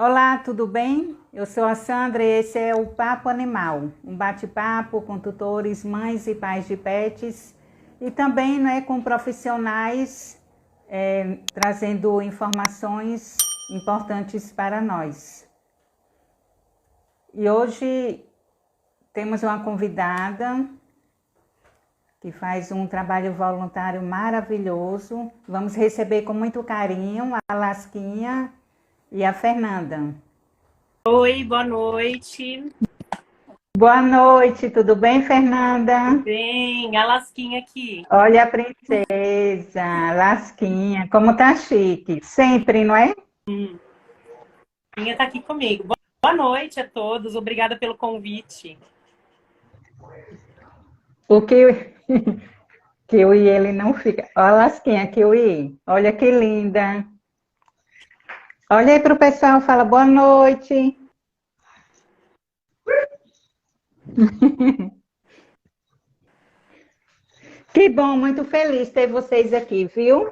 Olá, tudo bem? Eu sou a Sandra e esse é o Papo Animal, um bate-papo com tutores, mães e pais de pets e também, né, com profissionais trazendo informações importantes para nós. E hoje temos uma convidada que faz um trabalho voluntário maravilhoso. Vamos receber com muito carinho a Lasquinha e a Fernanda. Oi, boa noite. Boa noite, tudo bem, Fernanda? Tudo bem? A Lasquinha aqui. Olha a princesa, Lasquinha, como tá chique, sempre, não é? A minha tá aqui comigo. Boa noite a todos. Obrigada pelo convite. O que Kiwi, ele não fica. Olha a Lasquinha, Kiwi, olha que linda. Olha aí pro pessoal, fala boa noite. Que bom, muito feliz ter vocês aqui, viu?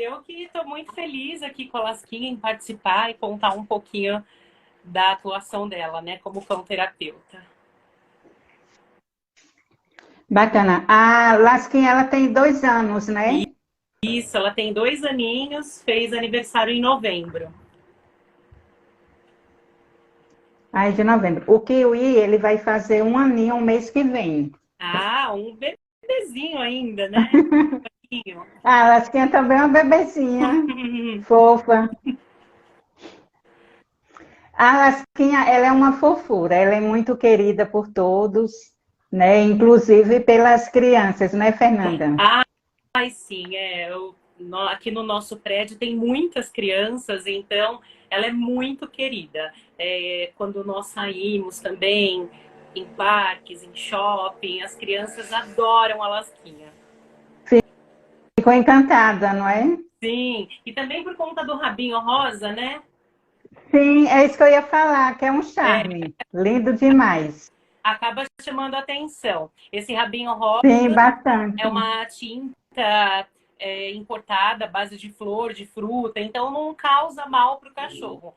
Eu que estou muito feliz aqui com a Lasquinha em participar e contar um pouquinho da atuação dela, né, como cão terapeuta. Bacana. A Lasquinha, ela tem 2 anos, né? Isso, ela tem 2 aninhos, fez aniversário em novembro. Aí de novembro. O Kiwi, ele vai fazer 1 aninho mês que vem. Um bebezinho ainda, né? A Lasquinha também é uma bebezinha, fofa. A Lasquinha, ela é uma fofura, ela é muito querida por todos, né? Inclusive pelas crianças, né, Fernanda? Sim, aqui no nosso prédio tem muitas crianças, então ela é muito querida. Quando nós saímos também em parques, em shopping, as crianças adoram a Lasquinha. Ficou encantada, não é? Sim, e também por conta do rabinho rosa, né? Sim, é isso que eu ia falar, que é um É, charme. Lindo demais. acaba chamando a atenção. Esse rabinho rosa Sim, é bastante. uma tinta importada à base de flor, de fruta, então não causa mal para o cachorro.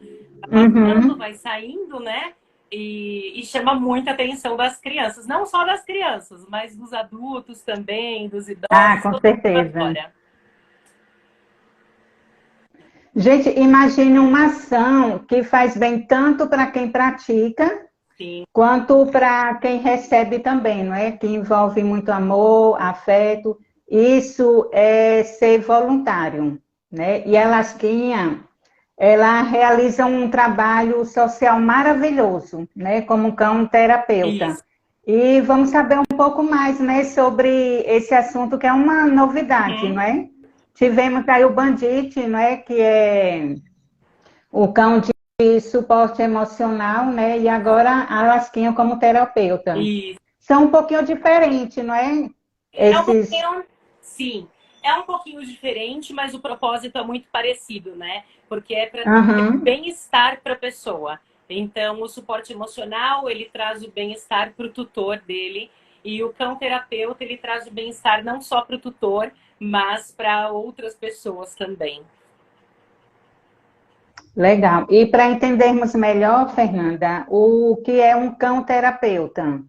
Vai passando, Uhum. vai saindo, né? E chama muita atenção das crianças, não só das crianças, mas dos adultos também, dos Ah, idosos, com todo mundo certeza. adora. Gente, imagine uma ação que faz bem tanto para quem pratica, Sim, quanto para quem recebe também, não é? Que envolve muito amor, afeto. Isso é ser voluntário, né? E a Lasquinha, ela realiza um trabalho social maravilhoso, né? Como cão terapeuta. isso. E vamos saber um pouco mais, né, sobre esse assunto que é uma novidade, não Uhum. é? Tivemos aí o Bandit, não é? Que é o cão de suporte emocional, né? E agora a Lasquinha como terapeuta. Isso. São um pouquinho diferentes, não é? É um Esses. pouquinho, sim, é um pouquinho diferente, mas o propósito é muito parecido, né? Porque é para Aham. bem-estar para a pessoa. Então, o suporte emocional, ele traz o bem-estar para o tutor dele, e o cão terapeuta, ele traz o bem-estar não só para o tutor, mas para outras pessoas também. Legal. E para entendermos melhor, Fernanda, o que é um cão terapeuta?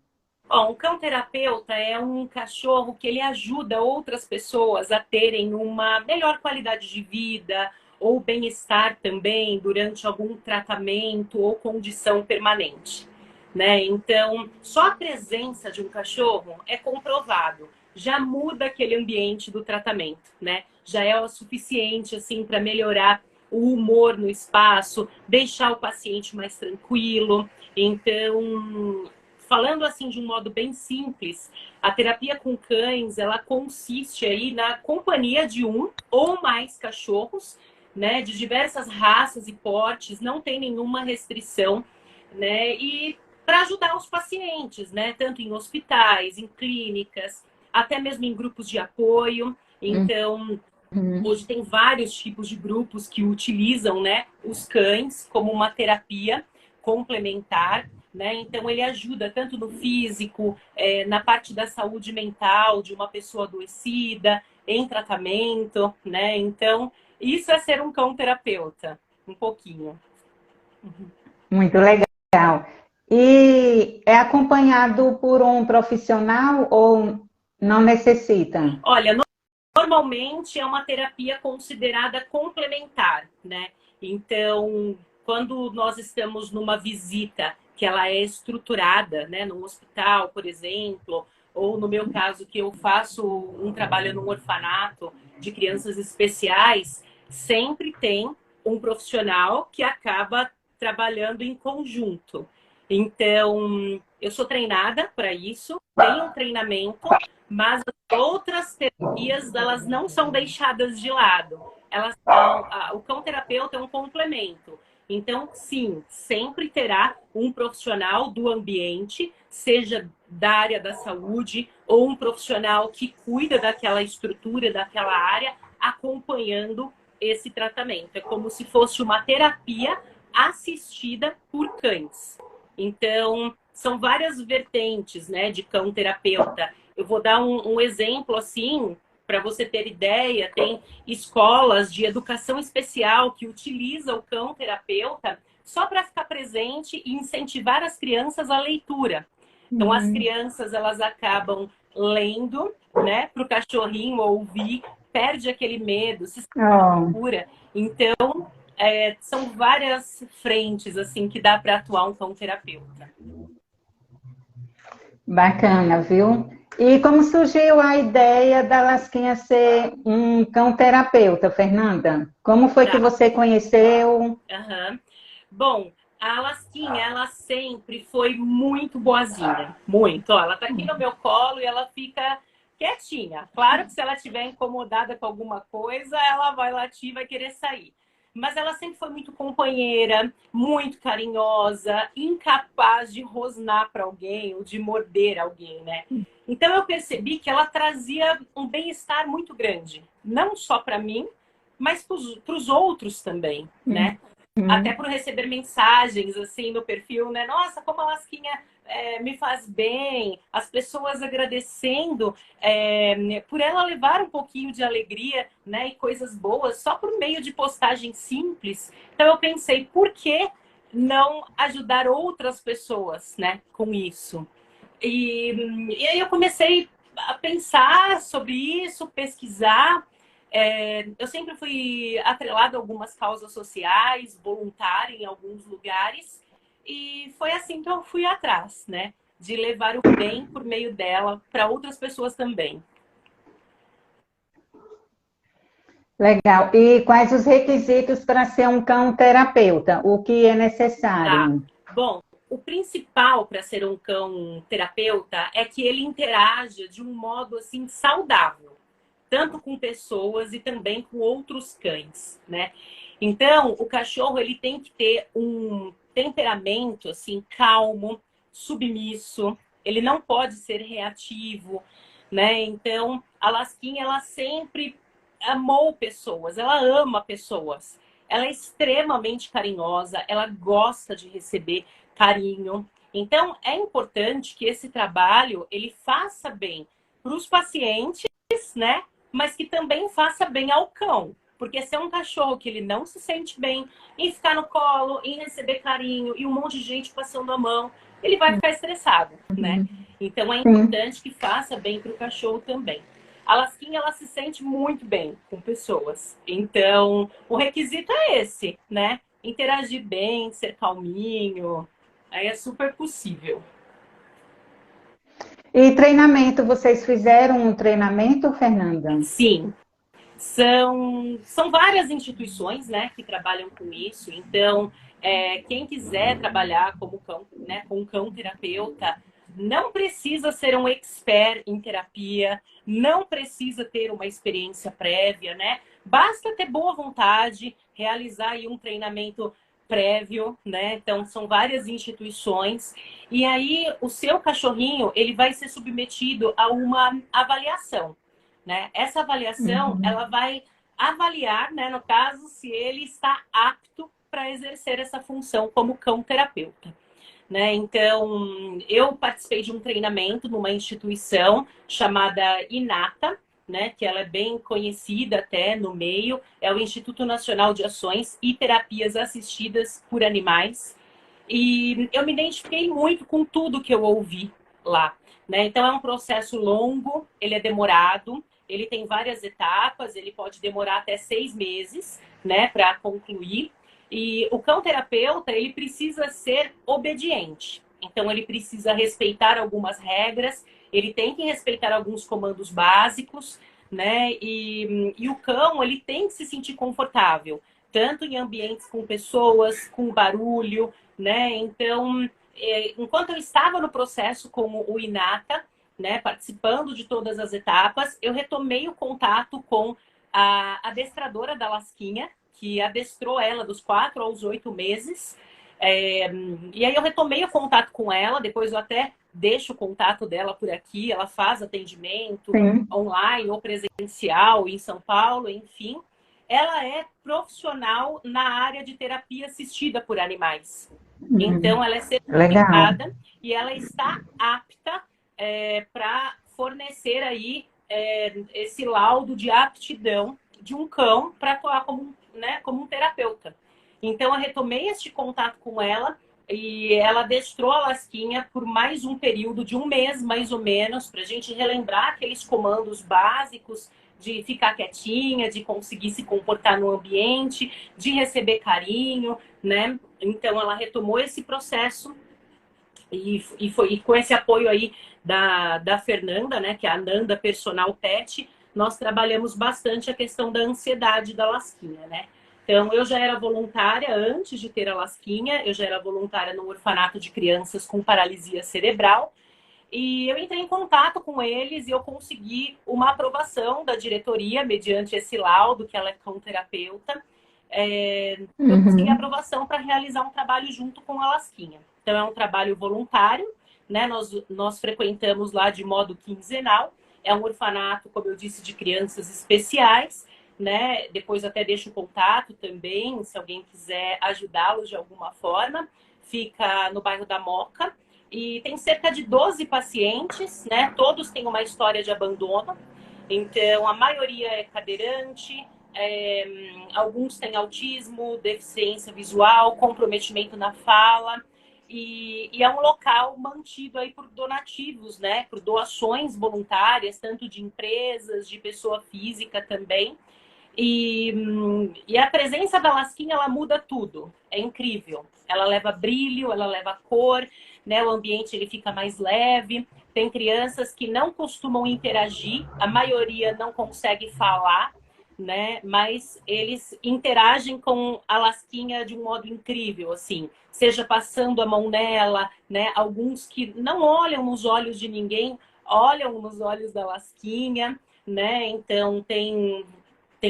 Bom, um cão terapeuta é um cachorro que ele ajuda outras pessoas a terem uma melhor qualidade de vida ou bem-estar também durante algum tratamento ou condição permanente, né? Então, só a presença de um cachorro é comprovado, já muda aquele ambiente do tratamento, né? Já é o suficiente assim para melhorar o humor no espaço, deixar o paciente mais tranquilo. Então, falando assim de um modo bem simples, a terapia com cães, ela consiste aí na companhia de um ou mais cachorros, né, de diversas raças e portes, não tem nenhuma restrição, né, e para ajudar os pacientes, né, tanto em hospitais, em clínicas, até mesmo em grupos de apoio. Então, Uhum. hoje tem vários tipos de grupos que utilizam, né, os cães como uma terapia complementar, né? Então ele ajuda tanto no físico, na parte da saúde mental de uma pessoa adoecida, em tratamento, né? Então isso é ser um cão terapeuta. um pouquinho. Muito legal. E é acompanhado por um profissional ou não necessita? Olha, normalmente é uma terapia considerada complementar, né? Então, quando nós estamos numa visita que ela é estruturada, né, no hospital, por exemplo, ou no meu caso que eu faço um trabalho num orfanato de crianças especiais, sempre tem um profissional que acaba trabalhando em conjunto. Então, eu sou treinada para isso, tenho um treinamento, mas as outras terapias, elas não são deixadas de lado. Elas são, o cão terapeuta é um complemento. Então, sim, sempre terá um profissional do ambiente, seja da área da saúde ou um profissional que cuida daquela estrutura, daquela área, acompanhando esse tratamento. É como se fosse uma terapia assistida por cães. Então, são várias vertentes, né, de cão terapeuta. Eu vou dar um exemplo assim, para você ter ideia, tem escolas de educação especial que utilizam o cão terapeuta só para ficar presente e incentivar as crianças à leitura. Então, as crianças, elas acabam lendo, né, para o cachorrinho ouvir, perde aquele medo, se Oh, cura. Então, são várias frentes, assim, que dá para atuar um cão terapeuta. bacana, viu? E como surgiu a ideia da Lasquinha ser um cão terapeuta, Fernanda? Como foi que Tá. você conheceu? Uhum. Bom, a Lasquinha, ela sempre foi muito boazinha. Muito. Ó, ela tá aqui no meu colo e ela fica quietinha. Claro que se ela estiver incomodada com alguma coisa, ela vai latir e vai querer sair. Mas ela sempre foi muito companheira, muito carinhosa, incapaz de rosnar para alguém ou de morder alguém, né? Então eu percebi que ela trazia um bem-estar muito grande, não só para mim, mas para os outros também, né? Até por receber mensagens assim no perfil, né? Nossa, como a Lasquinha me faz bem, as pessoas agradecendo por ela levar um pouquinho de alegria, né? E coisas boas só por meio de postagem simples. Então eu pensei, por que não ajudar outras pessoas, né? Com isso. E aí eu comecei a pensar sobre isso, pesquisar. Eu sempre fui atrelada a algumas causas sociais, voluntária em alguns lugares, e foi assim que eu fui atrás, né? De levar o bem por meio dela para outras pessoas também. Legal. E quais os requisitos para ser um cão terapeuta? O que é Tá. necessário? Bom, o principal para ser um cão terapeuta é que ele interaja de um modo assim saudável, tanto com pessoas e também com outros cães, né? Então, o cachorro ele tem que ter um temperamento assim calmo, submisso, ele não pode ser reativo, né? Então, a Lasquinha ela sempre amou pessoas, ela ama pessoas. Ela é extremamente carinhosa, ela gosta de receber carinho. Então, é importante que esse trabalho ele faça bem para os pacientes, né? Mas que também faça bem ao cão. Porque se é um cachorro que ele não se sente bem em ficar no colo, em receber carinho e um monte de gente passando a mão, ele vai ficar estressado, né? Então é Sim. importante que faça bem para o cachorro também. A Lasquinha, ela se sente muito bem com pessoas. Então, o requisito é esse, né? Interagir bem, ser calminho. Aí é super possível. E treinamento, vocês fizeram um treinamento, Fernanda? Sim, são várias instituições, né, que trabalham com isso. Então, quem quiser trabalhar como cão, né, com cão terapeuta, não precisa ser um expert em terapia, não precisa ter uma experiência prévia, né? Basta ter boa vontade, realizar aí um treinamento prévio, né? Então, são várias instituições. E aí, o seu cachorrinho, ele vai ser submetido a uma avaliação, né? Essa avaliação, ela vai avaliar, né, no caso, se ele está apto para exercer essa função como cão terapeuta. Né? Então, eu participei de um treinamento numa instituição chamada Inata, né, que ela é bem conhecida até no meio, é o Instituto Nacional de Ações e Terapias Assistidas por Animais. E eu me identifiquei muito com tudo que eu ouvi lá, né? Então é um processo longo, ele é demorado, ele tem várias etapas, ele pode demorar até 6 meses, né, para concluir. E o cão terapeuta, ele precisa ser obediente. Então ele precisa respeitar algumas regras, ele tem que respeitar alguns comandos básicos, né? E o cão, ele tem que se sentir confortável, tanto em ambientes com pessoas, com barulho, né? Então, enquanto eu estava no processo com o Inata, né, participando de todas as etapas, eu retomei o contato com a adestradora da Lasquinha, que adestrou ela dos 4 aos 8 meses. E aí eu retomei o contato com ela, depois eu até deixo o contato dela por aqui, ela faz atendimento Sim. online ou presencial em São Paulo, enfim. Ela é profissional na área de terapia assistida por animais. Então, ela é Legal. certificada e ela está apta para fornecer aí esse laudo de aptidão de um cão para atuar como, né, como um terapeuta. Então, eu retomei este contato com ela e ela adestrou a Lasquinha por mais um período de 1 mês, mais ou menos, para a gente relembrar aqueles comandos básicos de ficar quietinha, de conseguir se comportar no ambiente, de receber carinho, né? Então, ela retomou esse processo e com esse apoio aí da Fernanda, né, que é a Nanda Personal Pet, nós trabalhamos bastante a questão da ansiedade da Lasquinha, né? Então, eu já era voluntária antes de ter a Lasquinha, eu já era voluntária no orfanato de crianças com paralisia cerebral, e eu entrei em contato com eles e eu consegui uma aprovação da diretoria, mediante esse laudo, que ela é cão-terapeuta. Eu consegui a Uhum. aprovação para realizar um trabalho junto com a Lasquinha. Então, é um trabalho voluntário, né? Nós frequentamos lá de modo quinzenal. É um orfanato, como eu disse, de crianças especiais, né? Depois até deixo o contato também, se alguém quiser ajudá-los de alguma forma. Fica no bairro da Moca. E tem cerca de 12 pacientes, né? Todos têm uma história de abandono. Então, a maioria é cadeirante, alguns têm autismo, deficiência visual, comprometimento na fala. E é um local mantido aí por donativos, né? Por doações voluntárias, tanto de empresas, de pessoa física também. E a presença da Lasquinha, ela muda tudo. É incrível. Ela leva brilho, ela leva cor, né? O ambiente ele fica mais leve. Tem crianças que não costumam interagir, a maioria não consegue falar, né? Mas eles interagem com a Lasquinha de um modo incrível, assim. Seja passando a mão nela, né? Alguns que não olham nos olhos de ninguém, olham nos olhos da Lasquinha, né? Então tem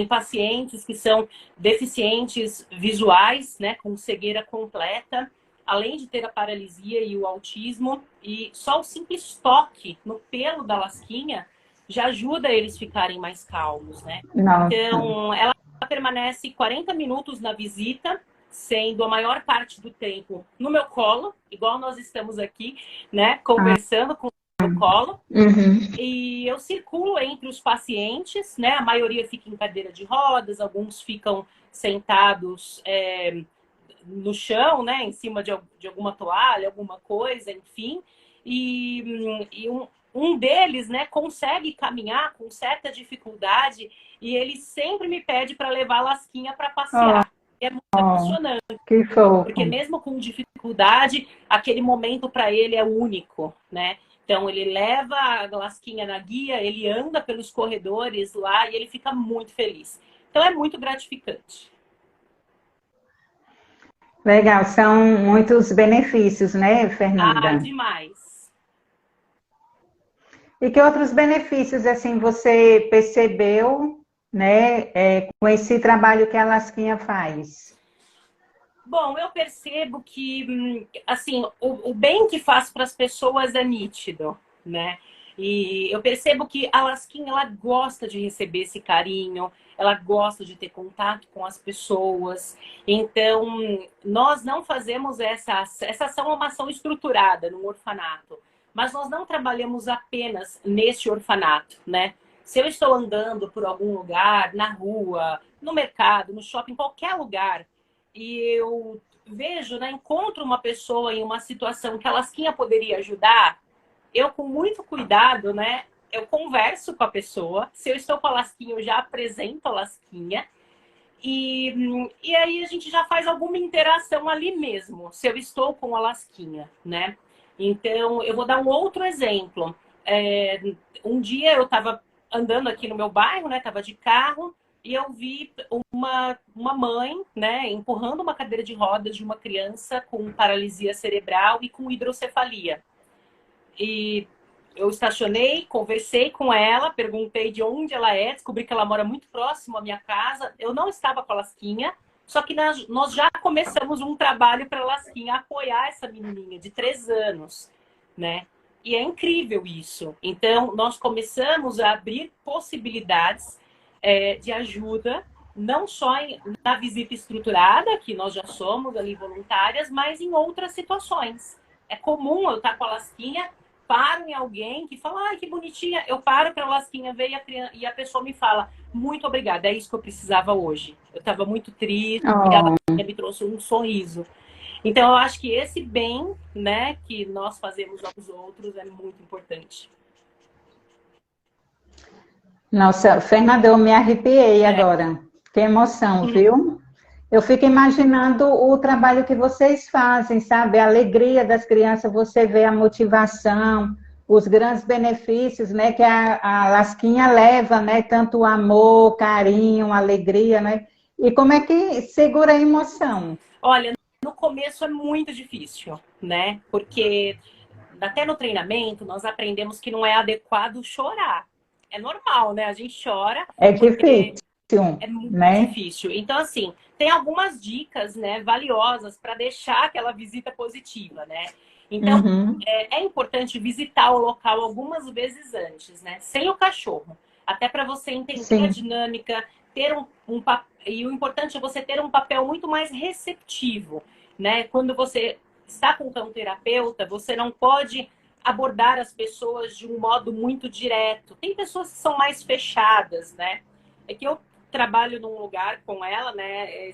pacientes que são deficientes visuais, né, com cegueira completa, além de ter a paralisia e o autismo, e só o simples toque no pelo da Lasquinha já ajuda eles ficarem mais calmos, né? Nossa. Então, ela permanece 40 minutos na visita, sendo a maior parte do tempo no meu colo, igual nós estamos aqui, né, Ah, conversando com o meu colo. uhum. E eu circulo entre os pacientes, né? A maioria fica em cadeira de rodas, alguns ficam sentados no chão, né? Em cima de alguma toalha, alguma coisa, enfim. E um deles, né, consegue caminhar com certa dificuldade e ele sempre me pede para levar a Lasquinha para Oh, passear. É muito oh, emocionante, que porque fofo. mesmo com dificuldade, aquele momento para ele é único, né? Então ele leva a Lasquinha na guia, ele anda pelos corredores lá e ele fica muito feliz. Então é muito gratificante. Legal, são muitos benefícios, né, Ah, Fernanda? demais. E que outros benefícios, assim, você percebeu, né, com esse trabalho que a Lasquinha faz? Bom, eu percebo que, assim, o bem que faz para as pessoas é nítido, né? E eu percebo que a Lasquinha, ela gosta de receber esse carinho, ela gosta de ter contato com as pessoas. Então, nós não fazemos essa ação, é uma ação estruturada no orfanato, mas nós não trabalhamos apenas neste orfanato, né? Se eu estou andando por algum lugar, na rua, no mercado, no shopping, qualquer lugar, e eu vejo, né, encontro uma pessoa em uma situação que a lasquinha poderia ajudar, eu com muito cuidado, né, eu converso com a pessoa. Se eu estou com a lasquinha, eu já apresento a lasquinha. E aí a gente já faz alguma interação ali mesmo, se eu estou com a lasquinha, né? Então, eu vou dar um outro exemplo. Um dia eu estava andando aqui no meu bairro, né? Tava de carro e eu vi uma mãe, né? Empurrando uma cadeira de rodas de uma criança com paralisia cerebral e com hidrocefalia. E eu estacionei, conversei com ela, perguntei de onde ela é, descobri que ela mora muito próximo à minha casa. Eu não estava com a lasquinha, só que nós já começamos um trabalho para a lasquinha apoiar essa menininha de 3 anos, né? E é incrível isso. Então, nós começamos a abrir possibilidades de ajuda, não só na visita estruturada, que nós já somos ali voluntárias, mas em outras situações. É comum eu estar com a lasquinha, paro em alguém que fala, ai, que bonitinha, eu paro para a lasquinha ver e a pessoa me fala, muito obrigada, é isso que eu precisava hoje. Eu estava muito triste e a Oh, lasquinha me trouxe um sorriso. Então, eu acho que esse bem, né, que nós fazemos aos outros é muito importante. nossa, Fernanda, eu me arrepiei É. agora. Que emoção, Uhum. viu? Eu fico imaginando o trabalho que vocês fazem, sabe? A alegria das crianças, você vê a motivação, os grandes benefícios, né, que a Lasquinha leva, né? Tanto amor, carinho, alegria, né? E como é que segura a emoção? Olha, no começo é muito difícil, né? Porque até no treinamento nós aprendemos que não é adequado chorar. É normal, né? A gente chora É porque difícil, é muito né? difícil. Então, assim, tem algumas dicas, né, valiosas para deixar aquela visita positiva, né? Então, Uhum, é importante visitar o local algumas vezes antes, né? Sem o cachorro. Até para você entender a sim, dinâmica, ter e o importante é você ter um papel muito mais receptivo, né? Quando você está com um cão terapeuta, você não pode abordar as pessoas de um modo muito direto. Tem pessoas que são mais fechadas, né? É que eu trabalho num lugar com ela, né?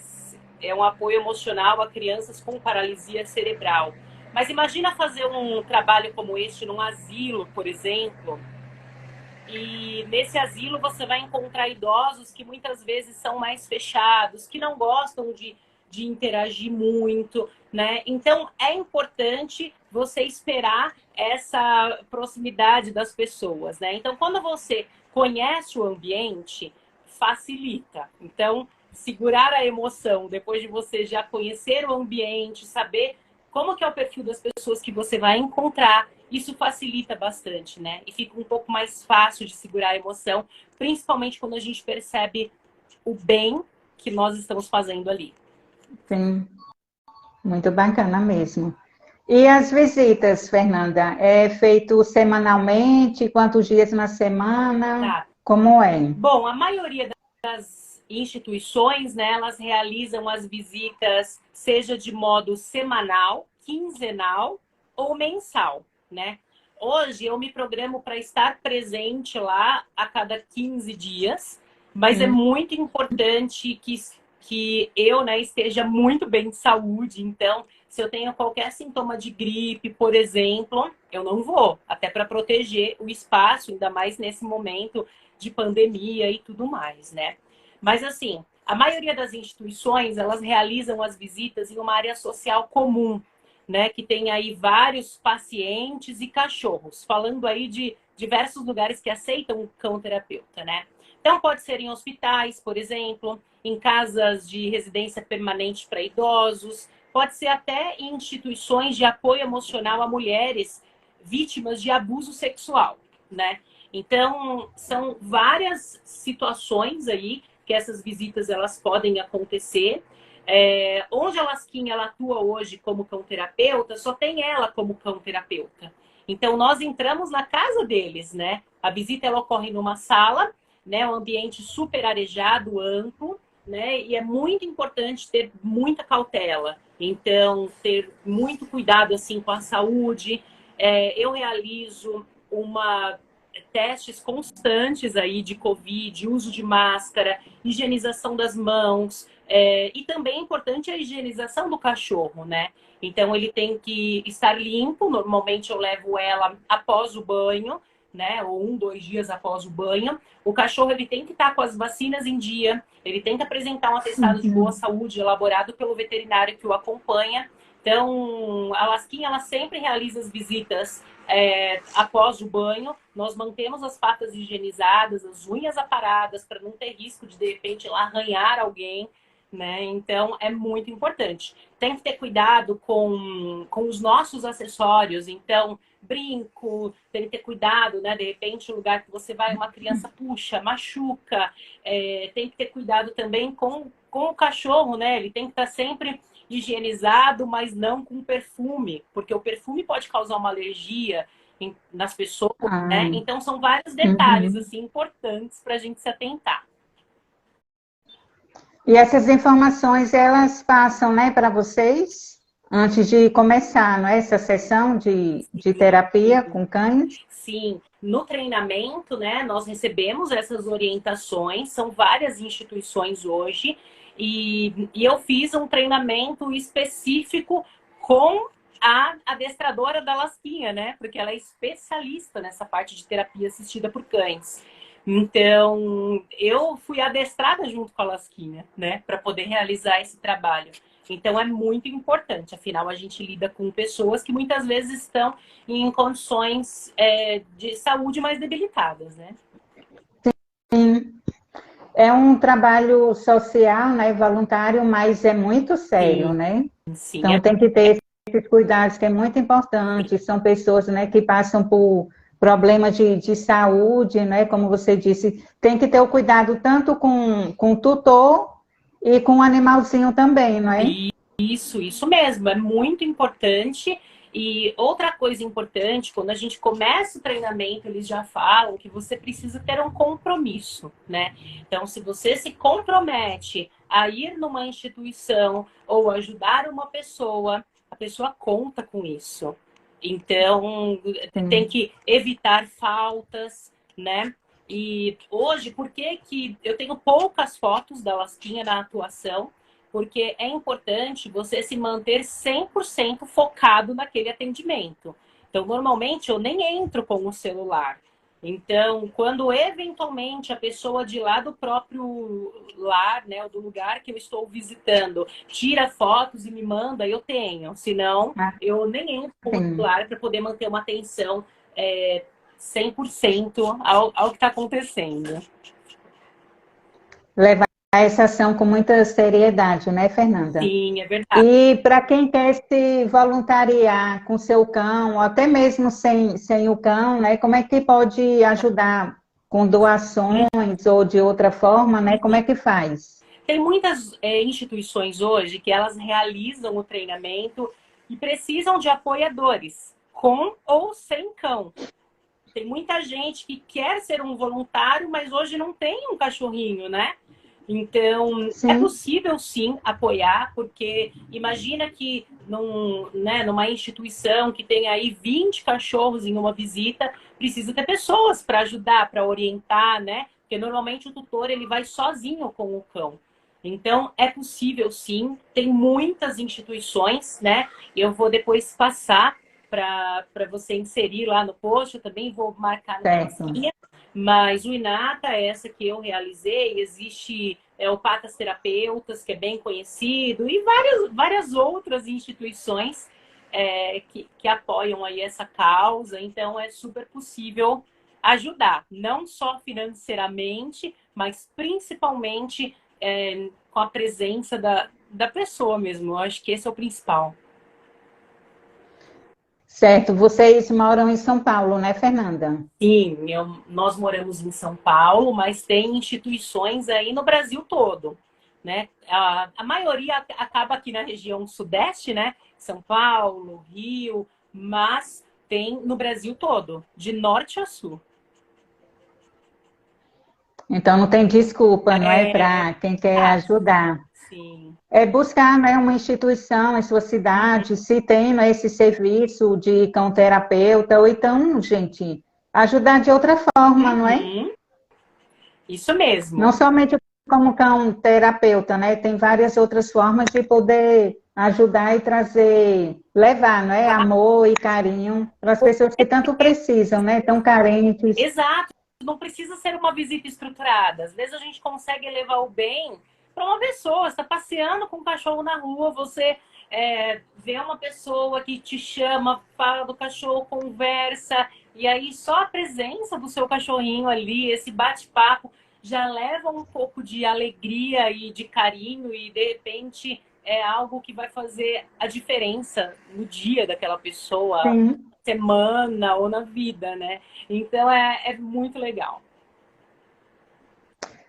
É um apoio emocional a crianças com paralisia cerebral. Mas imagina fazer um trabalho como este num asilo, por exemplo, e nesse asilo você vai encontrar idosos que muitas vezes são mais fechados, que não gostam de interagir muito, né? Então é importante você esperar essa proximidade das pessoas, né? Então quando você conhece o ambiente, facilita. Então segurar a emoção depois de você já conhecer o ambiente, saber como que é o perfil das pessoas que você vai encontrar, isso facilita bastante, né? E fica um pouco mais fácil de segurar a emoção, principalmente quando a gente percebe o bem que nós estamos fazendo ali. sim, muito bacana mesmo. E as visitas, Fernanda, é feito semanalmente? Quantos dias na semana? Tá. Como é? Bom, a maioria das instituições, né, elas realizam as visitas, seja de modo semanal, quinzenal ou mensal, né? Hoje eu me programo para estar presente lá a cada 15 dias, mas é Sim, muito importante que eu, né, esteja muito bem de saúde. Então, se eu tenho qualquer sintoma de gripe, por exemplo, eu não vou, até para proteger o espaço, ainda mais nesse momento de pandemia e tudo mais, né? Mas assim, a maioria das instituições, elas realizam as visitas em uma área social comum, né, que tem aí vários pacientes e cachorros, falando aí de diversos lugares que aceitam o cão terapeuta, né? Então pode ser em hospitais, por exemplo, em casas de residência permanente para idosos, pode ser até em instituições de apoio emocional a mulheres vítimas de abuso sexual, né? Então, são várias situações aí que essas visitas elas podem acontecer. Onde a Lasquinha ela atua hoje como cão terapeuta, só tem ela como cão terapeuta. Então, nós entramos na casa deles, né? A visita ela ocorre numa sala, né? Um ambiente super arejado, amplo, né? E é muito importante ter muita cautela. Então, ter muito cuidado assim com a saúde. Eu realizo uma testes constantes aí de Covid, uso de máscara, higienização das mãos, e também é importante a higienização do cachorro, né? Então ele tem que estar limpo, normalmente eu levo ela após o banho, né? Ou 1, 2 dias após o banho. O cachorro ele tem que estar com as vacinas em dia, ele tem que apresentar um atestado de boa saúde elaborado pelo veterinário que o acompanha. Então, a Lasquinha, ela sempre realiza as visitas após o banho. Nós mantemos as patas higienizadas, as unhas aparadas, para não ter risco de repente, ela arranhar alguém, né? Então, é muito importante. Tem que ter cuidado com os nossos acessórios. Então, brinco, tem que ter cuidado, né? De repente, o lugar que você vai, uma criança puxa, machuca. Tem que ter cuidado também com o cachorro, né? Ele tem que estar sempre higienizado, mas não com perfume, porque o perfume pode causar uma alergia nas pessoas, né? Então são vários detalhes assim importantes para a gente se atentar. E essas informações elas passam, né, para vocês antes de começar, não é? Essa sessão de terapia com cães? Sim, no treinamento, né, nós recebemos essas orientações, são várias instituições hoje, e eu fiz um treinamento específico com a adestradora da Lasquinha, né? Porque ela é especialista nessa parte de terapia assistida por cães. Então, eu fui adestrada junto com a Lasquinha, né? Para poder realizar esse trabalho. Então, é muito importante. Afinal, a gente lida com pessoas que muitas vezes estão em condições de saúde mais debilitadas, né? Sim. É um trabalho social, né, voluntário, mas é muito sério, Sim, né? sim, Então tem que ter esses cuidados que é muito importante. São pessoas, né, que passam por problemas de saúde, né? Como você disse, tem que ter o cuidado tanto com o tutor e com o animalzinho também, não é? Isso mesmo, é muito importante. E outra coisa importante, quando a gente começa o treinamento, eles já falam que você precisa ter um compromisso, né? Então, se você se compromete a ir numa instituição ou ajudar uma pessoa, a pessoa conta com isso. Então, tem Sim. que evitar faltas, né? E hoje, por que que eu tenho poucas fotos da Lasquinha na atuação? Porque é importante você se manter 100% focado naquele atendimento. Então, normalmente, eu nem entro com o celular. Então, quando eventualmente a pessoa de lá do próprio lar, né, ou do lugar que eu estou visitando, tira fotos e me manda, eu tenho. Senão, Ah, eu nem entro com o sim. celular para poder manter uma atenção 100% ao que está acontecendo. Levar essa ação com muita seriedade, né, Fernanda? Sim, é verdade. E para quem quer se voluntariar com seu cão, ou até mesmo sem o cão, né? Como é que pode ajudar com doações ou de outra forma, né? Como é que faz? Tem muitas instituições hoje que elas realizam o treinamento e precisam de apoiadores, com ou sem cão. Tem muita gente que quer ser um voluntário, mas hoje não tem um cachorrinho, né? Então, é Sim, possível sim apoiar, porque imagina que numa instituição que tem aí 20 cachorros em uma visita, precisa ter pessoas para ajudar, para orientar, né? Porque normalmente o tutor ele vai sozinho com o cão. Então, é possível sim, tem muitas instituições, né? Eu vou depois passar para você inserir lá no post, eu também vou marcar na certo. Lasquinha, mas o Inata, essa que eu realizei, existe o Patas Terapeutas, que é bem conhecido, e várias outras instituições que apoiam aí essa causa, então é super possível ajudar, não só financeiramente, mas principalmente com a presença da pessoa mesmo. Eu acho que esse é o principal. Certo. Vocês moram em São Paulo, né, Fernanda? Sim, nós moramos em São Paulo, mas tem instituições aí no Brasil todo, né? A maioria acaba aqui na região sudeste, né? São Paulo, Rio, mas tem no Brasil todo, de norte a sul. Então não tem desculpa, não é, É, para quem quer ah, ajudar. sim. É buscar, né, uma instituição em sua cidade, se tem, né, esse serviço de cão terapeuta, ou então, gente, ajudar de outra forma, não é? Uhum. Isso mesmo. Não somente como cão terapeuta, né? Tem várias outras formas de poder ajudar e trazer, levar, não é? Amor e carinho para as pessoas que tanto precisam, né? Tão carentes. Exato. Não precisa ser uma visita estruturada. Às vezes a gente consegue levar o bem para uma pessoa. Você está passeando com um cachorro na rua, você vê uma pessoa que te chama, fala do cachorro, conversa, e aí só a presença do seu cachorrinho ali, esse bate-papo, já leva um pouco de alegria e de carinho, e de repente é algo que vai fazer a diferença no dia daquela pessoa, Sim. semana ou na vida, né? Então é muito legal.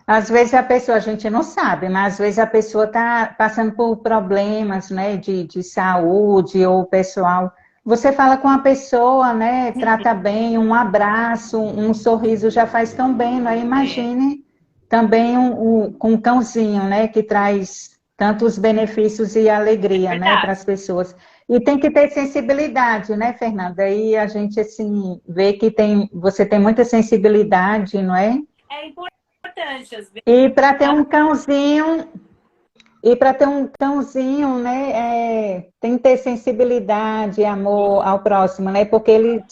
Às vezes a gente não sabe, mas às vezes a pessoa está passando por problemas, né, de saúde ou pessoal. Você fala com a pessoa, né, trata bem, um abraço, um sorriso já faz tão bem, né? É, Imagine também com um cãozinho, né, que traz tantos benefícios e alegria, né, para verdade. as pessoas. E tem que ter sensibilidade, né, Fernanda? E a gente, assim, vê que você tem muita sensibilidade, não é? É importante, às vezes. E para ter um cãozinho, né, tem que ter sensibilidade, amor ao próximo, né? Porque eles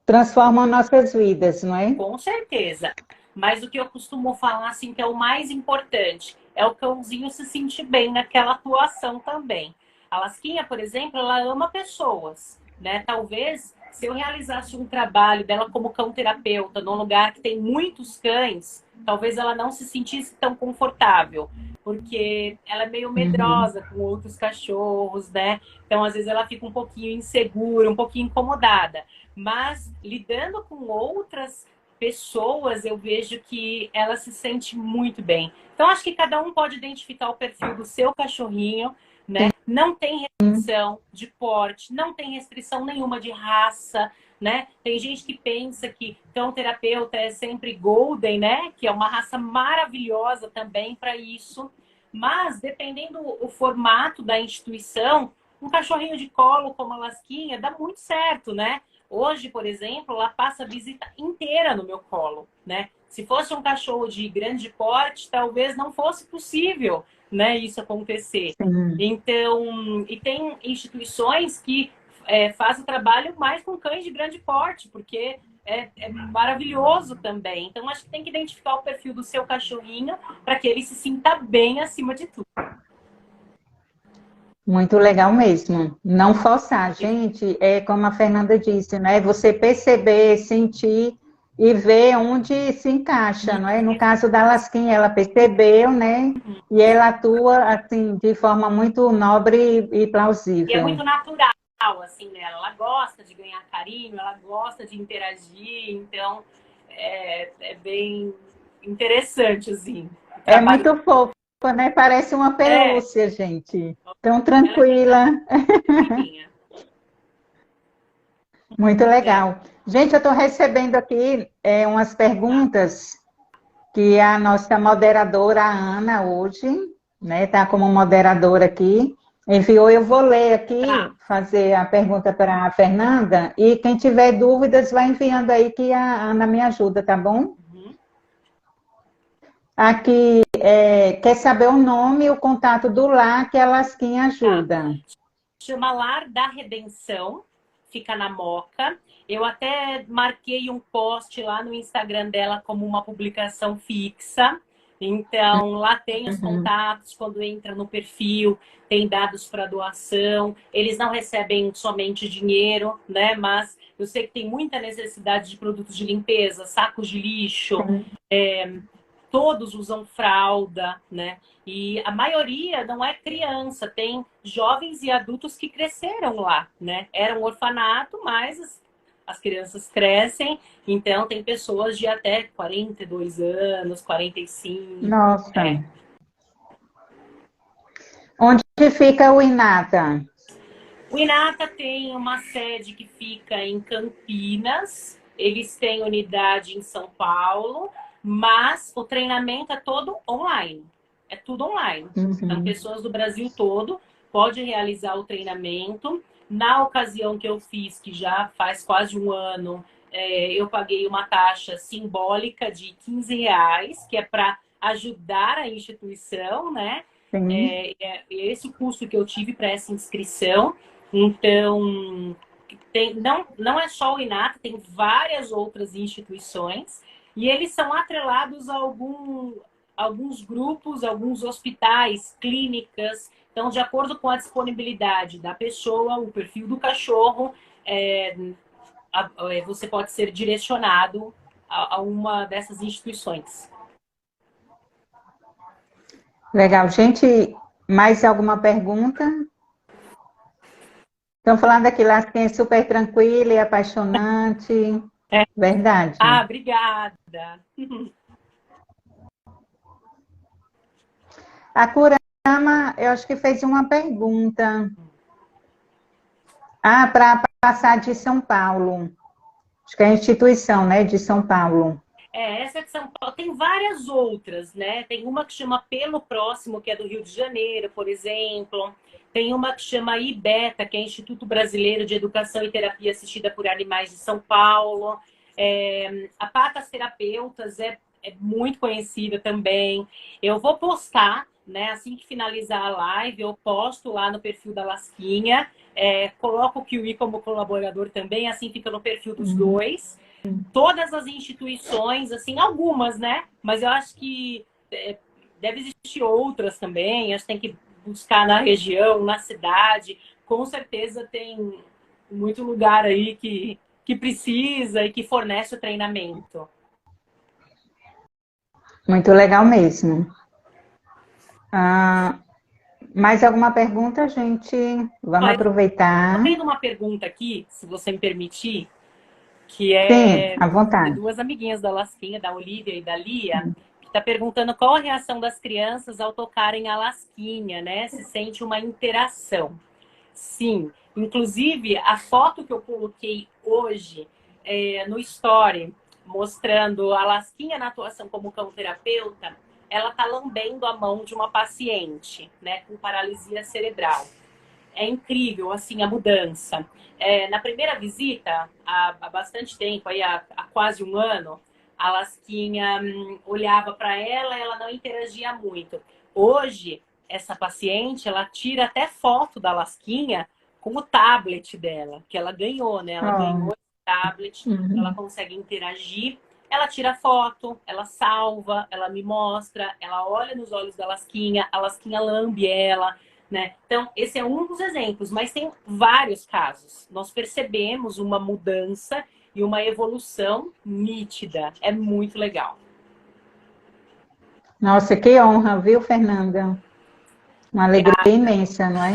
transformam nossas vidas, não é? Com certeza. Mas o que eu costumo falar, assim, que é o mais importante, é o cãozinho se sentir bem naquela atuação também. A Lasquinha, por exemplo, ela ama pessoas, né? Talvez, se eu realizasse um trabalho dela como cão terapeuta num lugar que tem muitos cães, talvez ela não se sentisse tão confortável, porque ela é meio Uhum. medrosa com outros cachorros, né? Então, às vezes, ela fica um pouquinho insegura, um pouquinho incomodada. Mas lidando com outras pessoas, eu vejo que ela se sente muito bem. Então, acho que cada um pode identificar o perfil do seu cachorrinho, né? Não tem restrição de porte, não tem restrição nenhuma de raça, né? Tem gente que pensa que cão terapeuta é sempre golden, né? Que é uma raça maravilhosa também para isso. Mas, dependendo do formato da instituição, um cachorrinho de colo como a Lasquinha dá muito certo, né? Hoje, por exemplo, ela passa a visita inteira no meu colo, né? Se fosse um cachorro de grande porte, talvez não fosse possível, né, isso acontecer. Sim. Então, e tem instituições que fazem o trabalho mais com cães de grande porte, porque é maravilhoso também. Então, acho que tem que identificar o perfil do seu cachorrinho para que ele se sinta bem acima de tudo. Muito legal mesmo. Não forçar, gente, é como a Fernanda disse, né? Você perceber, sentir e ver onde se encaixa, não é? No caso da Lasquinha, ela percebeu, né? E ela atua assim de forma muito nobre e E é muito plausível. natural, assim, nela. Ela gosta de ganhar carinho, ela gosta de interagir, então é bem interessante, assim, o É trabalho. muito fofa, né? Parece uma É, pelúcia, gente. Tão ela é bem tranquila. tranquilinha, Muito né? legal. Gente, eu estou recebendo aqui umas perguntas que a nossa moderadora, a Ana, hoje, né, está como moderadora aqui, enviou. Eu vou ler aqui, Tá. fazer a pergunta para a Fernanda, e quem tiver dúvidas vai enviando aí que a Ana me ajuda, tá bom? Uhum. Aqui, quer saber o nome e o contato do lar que a Lasquinha Tá. ajuda. Chama Lar da Redenção, fica na Moca. Eu até marquei um post lá no Instagram dela como uma publicação fixa. Então, lá tem os Uhum. contatos, quando entra no perfil, tem dados para doação. Eles não recebem somente dinheiro, né? Mas eu sei que tem muita necessidade de produtos de limpeza, sacos de lixo, Sim. todos usam fralda, né? E a maioria não é criança, tem jovens e adultos que cresceram lá, né? Era um orfanato, mas as crianças crescem, então tem pessoas de até 42 anos, 45. Nossa. Onde fica o Inata? O Inata tem uma sede que fica em Campinas, eles têm unidade em São Paulo, mas o treinamento é todo online. É tudo online. Então, Uhum. pessoas do Brasil todo podem realizar o treinamento. Na ocasião que eu fiz, que já faz quase um ano, eu paguei uma taxa simbólica de R$ 15, que é para ajudar a instituição, né? Sim. É esse o custo que eu tive para essa inscrição. Então, não é só o INATA, tem várias outras instituições, e eles são atrelados a alguns grupos, alguns hospitais, clínicas. Então, de acordo com a disponibilidade da pessoa, o perfil do cachorro, é, você pode ser direcionado a uma dessas instituições. Legal. Gente, mais alguma pergunta? Estão falando aqui, Lasquinha é super tranquila e apaixonante. É. Verdade. Ah, obrigada. A Kurama, eu acho que fez uma pergunta. Ah, para passar de São Paulo. Acho que é a instituição, né, de São Paulo. Essa é de São Paulo. Tem várias outras, né? Tem uma que chama Pelo Próximo, que é do Rio de Janeiro, por exemplo. Tem uma que chama IBETA, que é Instituto Brasileiro de Educação e Terapia Assistida por Animais de São Paulo. A Patas Terapeutas é muito conhecida também. Eu vou postar, né? Assim que finalizar a live, eu posto lá no perfil da Lasquinha. Coloco o Kiwi como colaborador também, assim fica no perfil dos dois. Todas as instituições, assim, algumas, né? Mas eu acho que deve existir outras também. Acho que tem que buscar na região, na cidade. Com certeza tem muito lugar aí que precisa e que fornece o treinamento. Muito legal mesmo. Ah, mais alguma pergunta, gente? Vamos Olha, aproveitar. tô vendo uma pergunta aqui, se você me permitir, que Sim, é à de vontade. duas amiguinhas da Lasquinha, da Olivia e da Lia, que está perguntando qual a reação das crianças ao tocarem a Lasquinha, né? Se sente uma interação. Sim, inclusive a foto que eu coloquei hoje no Story, mostrando a Lasquinha na atuação como cão terapeuta, ela tá lambendo a mão de uma paciente, né, com paralisia cerebral. É incrível, assim, a mudança. Na primeira visita, há bastante tempo, aí, há quase um ano, a Lasquinha olhava para ela e ela não interagia muito. Hoje, essa paciente, ela tira até foto da Lasquinha com o tablet dela, que ela ganhou, né? Ela Oh, ganhou esse tablet, ela uhum. consegue interagir, ela tira foto, ela salva, ela me mostra, ela olha nos olhos da Lasquinha, a Lasquinha lambe ela, né? Então, esse é um dos exemplos, mas tem vários casos. Nós percebemos uma mudança e uma evolução nítida. É muito legal. Nossa, que honra, viu, Fernanda? Uma alegria imensa, não é?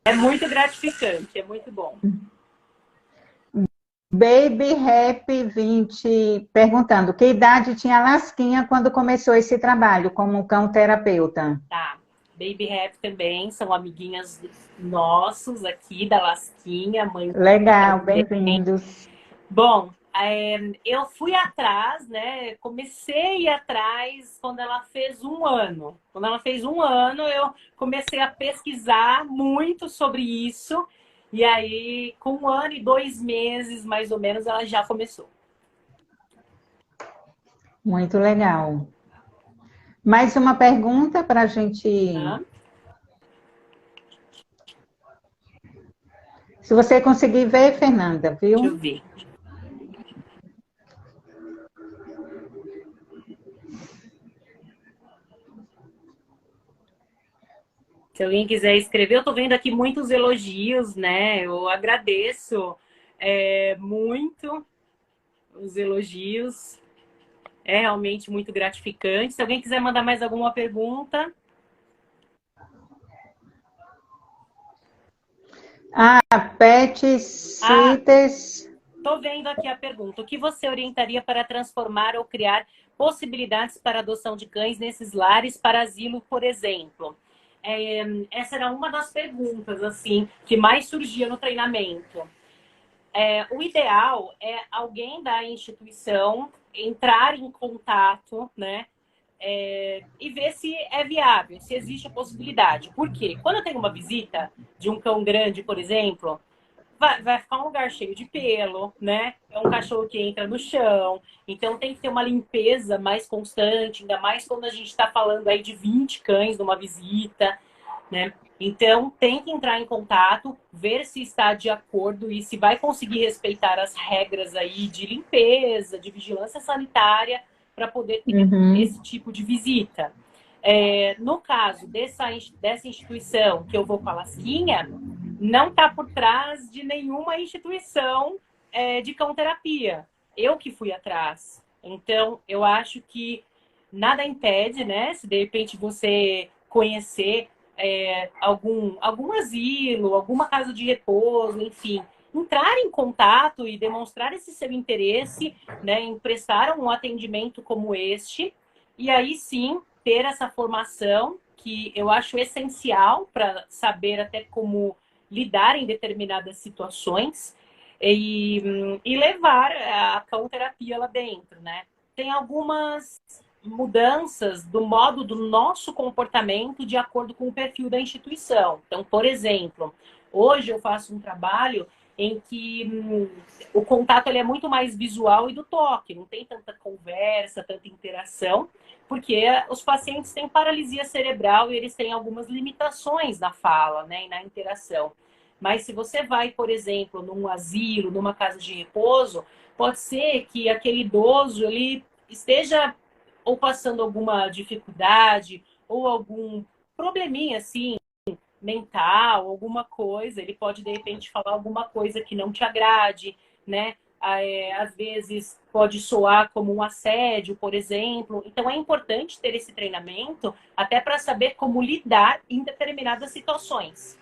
É muito gratificante, é muito bom. Baby Happy 20 perguntando que idade tinha a Lasquinha quando começou esse trabalho como cão terapeuta? Tá. Baby Rap também são amiguinhas nossos aqui da Lasquinha, mãe Legal, também. bem-vindos. Bom, eu fui atrás, né? Comecei a ir atrás quando ela fez um ano. Quando ela fez um ano, eu comecei a pesquisar muito sobre isso. E aí, com 1 ano e 2 meses, mais ou menos, ela já começou. Muito legal. Mais uma pergunta para a gente. Tá? Se você conseguir ver, Fernanda, Deixa eu viu? ver. Se alguém quiser escrever, eu estou vendo aqui muitos elogios, né? Eu agradeço muito os elogios. É realmente muito gratificante. Se alguém quiser mandar mais alguma pergunta. Pet Ah, Sitters. estou vendo aqui a pergunta. O que você orientaria para transformar ou criar possibilidades para adoção de cães nesses lares para asilo, por exemplo? Essa era uma das perguntas assim que mais surgia no treinamento. O ideal é alguém da instituição entrar em contato, né? E ver se é viável, se existe a possibilidade. Por quê? Quando eu tenho uma visita de um cão grande, por exemplo, vai ficar um lugar cheio de pelo, né? É um cachorro que entra no chão. Então tem que ter uma limpeza mais constante, ainda mais quando a gente está falando aí de 20 cães numa visita, né? Então tem que entrar em contato, ver se está de acordo e se vai conseguir respeitar as regras aí de limpeza, de vigilância sanitária, para poder ter esse Uhum. tipo de visita. No caso dessa instituição que eu vou com a Lasquinha, não está por trás de nenhuma instituição de cão-terapia. Eu que fui atrás. Então, eu acho que nada impede, né? Se de repente você conhecer algum asilo, alguma casa de repouso, enfim, entrar em contato e demonstrar esse seu interesse, né, em prestar um atendimento como este, e aí sim ter essa formação que eu acho essencial para saber até como lidar em determinadas situações e levar a cão-terapia lá dentro, né? Tem algumas mudanças do modo do nosso comportamento de acordo com o perfil da instituição. Então, por exemplo, hoje eu faço um trabalho em que o contato ele é muito mais visual e do toque, não tem tanta conversa, tanta interação, porque os pacientes têm paralisia cerebral e eles têm algumas limitações na fala, né, e na interação. Mas se você vai, por exemplo, num asilo, numa casa de repouso, pode ser que aquele idoso ele esteja ou passando alguma dificuldade ou algum probleminha assim mental, alguma coisa, ele pode de repente falar alguma coisa que não te agrade, né? Às vezes pode soar como um assédio, por exemplo. Então é importante ter esse treinamento até para saber como lidar em determinadas situações.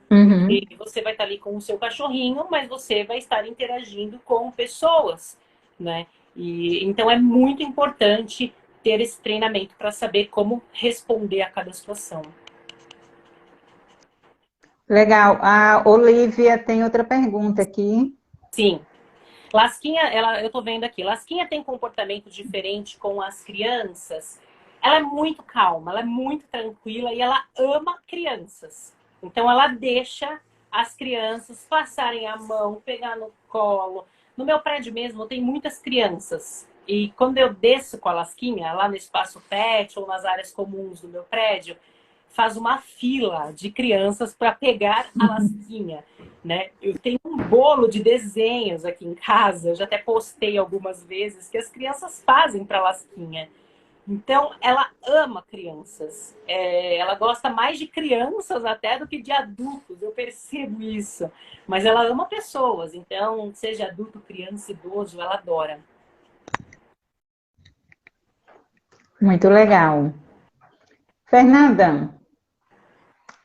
Uhum. Porque você vai estar ali com o seu cachorrinho, mas você vai estar interagindo com pessoas, né? E então é muito importante ter esse treinamento para saber como responder a cada situação. Legal. A Olivia tem outra pergunta aqui. Sim. Lasquinha, eu tô vendo aqui, Lasquinha tem comportamento diferente com as crianças. Ela é muito calma, ela é muito tranquila e ela ama crianças. Então ela deixa as crianças passarem a mão, pegar no colo. No meu prédio mesmo tem muitas crianças. E quando eu desço com a Lasquinha, lá no espaço pet ou nas áreas comuns do meu prédio, faz uma fila de crianças para pegar a Lasquinha, né? Eu tenho um bolo de desenhos aqui em casa, eu já até postei algumas vezes, que as crianças fazem para Lasquinha. Então, ela ama crianças. Ela gosta mais de crianças até do que de adultos, eu percebo isso. Mas ela ama pessoas, então, seja adulto, criança, idoso, ela adora. Muito legal. Fernanda,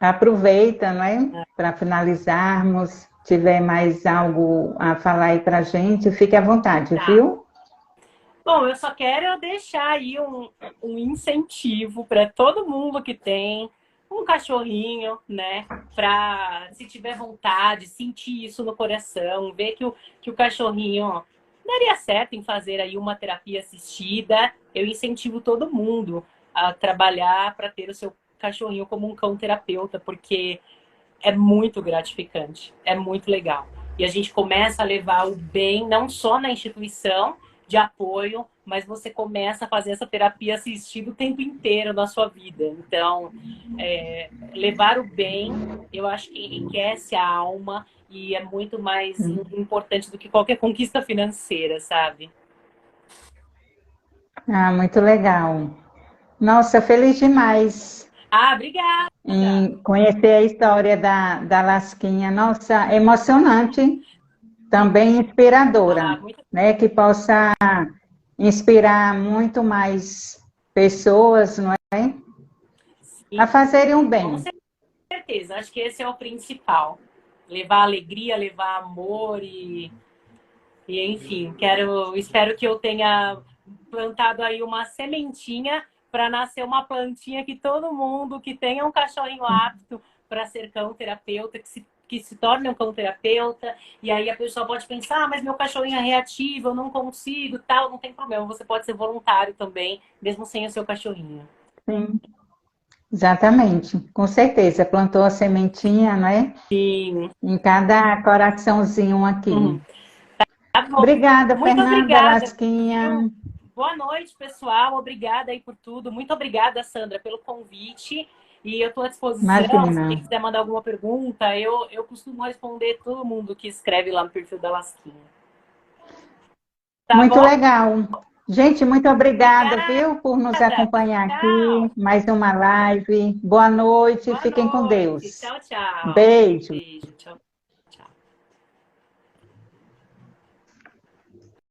aproveita, não é? Para finalizarmos. Tiver mais algo a falar aí para a gente, fique à vontade, Tá. viu? Bom, eu só quero deixar aí um incentivo para todo mundo que tem um cachorrinho, né? Para, se tiver vontade, sentir isso no coração, ver que o cachorrinho daria certo em fazer aí uma terapia assistida. Eu incentivo todo mundo a trabalhar para ter o seu cachorrinho como um cão terapeuta, porque é muito gratificante, é muito legal. E a gente começa a levar o bem não só na instituição de apoio, mas você começa a fazer essa terapia assistida o tempo inteiro na sua vida. Então, levar o bem, eu acho que enriquece a alma e é muito mais importante do que qualquer conquista financeira, sabe? Ah, muito legal. Nossa, feliz demais Ah, obrigada! em conhecer a história da Lasquinha. Nossa, emocionante, Que, também inspiradora, muito né? Que possa inspirar muito mais pessoas, não é? A sim, fazerem um com bem. certeza. Acho que esse é o principal. Levar alegria, levar amor e enfim, espero que eu tenha plantado aí uma sementinha para nascer uma plantinha que todo mundo que tenha um cachorrinho apto para ser cão terapeuta, que se torne um cão terapeuta, e aí a pessoa pode pensar, ah, mas meu cachorrinho é reativo, eu não consigo, tal, não tem problema, você pode ser voluntário também, mesmo sem o seu cachorrinho. Sim. Exatamente, com certeza. Plantou a sementinha, não é? Sim. Em cada coraçãozinho aqui. Uhum. Tá bom. Obrigada, Muito Fernanda obrigada, Lasquinha. viu? Boa noite, pessoal. Obrigada aí por tudo. Muito obrigada, Sandra, pelo convite. E eu estou à disposição, se Imagina. alguém quiser mandar alguma pergunta, eu costumo responder todo mundo que escreve lá no perfil da Lasquinha. Tá Muito bom? legal. Gente, muito obrigada, Obrigada. viu, por nos acompanhar aqui. Tchau. Mais uma live. Boa noite, Boa fiquem com noite. Deus. Tchau, tchau. Beijo. Beijo, tchau.